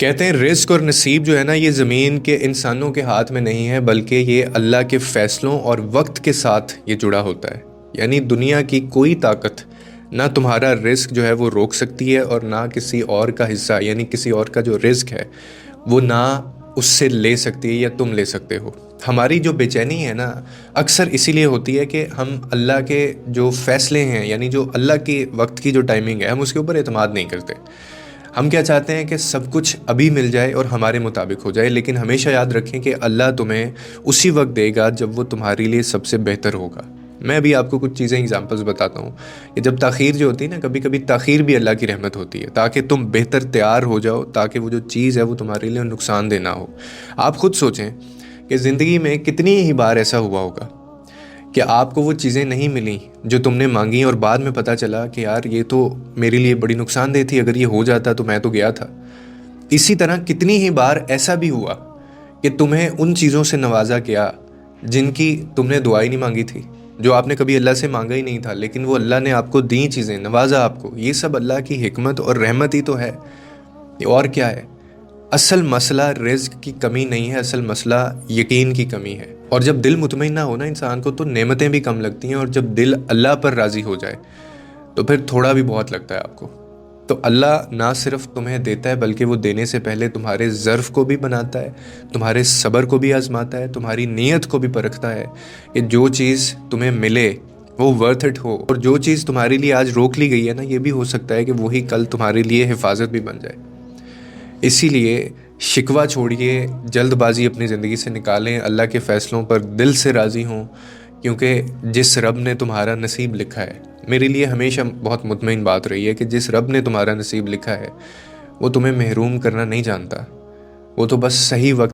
کہتے ہیں رزق اور نصیب جو ہے نا، یہ زمین کے انسانوں کے ہاتھ میں نہیں ہے، بلکہ یہ اللہ کے فیصلوں اور وقت کے ساتھ یہ جڑا ہوتا ہے۔ یعنی دنیا کی کوئی طاقت نہ تمہارا رزق جو ہے وہ روک سکتی ہے، اور نہ کسی اور کا حصہ، یعنی کسی اور کا جو رزق ہے وہ نہ اس سے لے سکتی ہے یا تم لے سکتے ہو۔ ہماری جو بے چینی ہے نا، اکثر اسی لیے ہوتی ہے کہ ہم اللہ کے جو فیصلے ہیں، یعنی جو اللہ کی وقت کی جو ٹائمنگ ہے، ہم اس کے اوپر اعتماد نہیں کرتے۔ ہم کیا چاہتے ہیں کہ سب کچھ ابھی مل جائے اور ہمارے مطابق ہو جائے، لیکن ہمیشہ یاد رکھیں کہ اللہ تمہیں اسی وقت دے گا جب وہ تمہارے لیے سب سے بہتر ہوگا۔ میں ابھی آپ کو کچھ چیزیں اگزامپلس بتاتا ہوں کہ جب تاخیر جو ہوتی ہے نا، کبھی کبھی تاخیر بھی اللہ کی رحمت ہوتی ہے، تاکہ تم بہتر تیار ہو جاؤ، تاکہ وہ جو چیز ہے وہ تمہارے لیے نقصان دہ نہ ہو۔ آپ خود سوچیں کہ زندگی میں کتنی ہی بار ایسا ہوا ہوگا کہ آپ کو وہ چیزیں نہیں ملیں جو تم نے مانگی، اور بعد میں پتہ چلا کہ یار یہ تو میرے لیے بڑی نقصان دہ تھی، اگر یہ ہو جاتا تو میں تو گیا تھا۔ اسی طرح کتنی ہی بار ایسا بھی ہوا کہ تمہیں ان چیزوں سے نوازا گیا جن کی تم نے دعا ہی نہیں مانگی تھی، جو آپ نے کبھی اللہ سے مانگا ہی نہیں تھا، لیکن وہ اللہ نے آپ کو دیں چیزیں، نوازا آپ کو۔ یہ سب اللہ کی حکمت اور رحمت ہی تو ہے، اور کیا ہے؟ اصل مسئلہ رزق کی کمی نہیں ہے، اصل مسئلہ یقین کی کمی ہے۔ اور جب دل مطمئن نہ ہونا انسان کو، تو نعمتیں بھی کم لگتی ہیں، اور جب دل اللہ پر راضی ہو جائے تو پھر تھوڑا بھی بہت لگتا ہے آپ کو۔ تو اللہ نہ صرف تمہیں دیتا ہے، بلکہ وہ دینے سے پہلے تمہارے ظرف کو بھی بناتا ہے، تمہارے صبر کو بھی آزماتا ہے، تمہاری نیت کو بھی پرکھتا ہے کہ جو چیز تمہیں ملے وہ ورتھ اٹ ہو، اور جو چیز تمہارے لیے آج روک لی گئی ہے نا، یہ بھی ہو سکتا ہے کہ وہی کل تمہارے لیے حفاظت بھی بن جائے۔ اسی لیے شکوہ چھوڑیے، جلد بازی اپنی زندگی سے نکالیں، اللہ کے فیصلوں پر دل سے راضی ہوں، کیونکہ جس رب نے تمہارا نصیب لکھا ہے، میرے لیے ہمیشہ بہت مطمئن بات رہی ہے کہ جس رب نے تمہارا نصیب لکھا ہے وہ تمہیں محروم کرنا نہیں جانتا، وہ تو بس صحیح وقت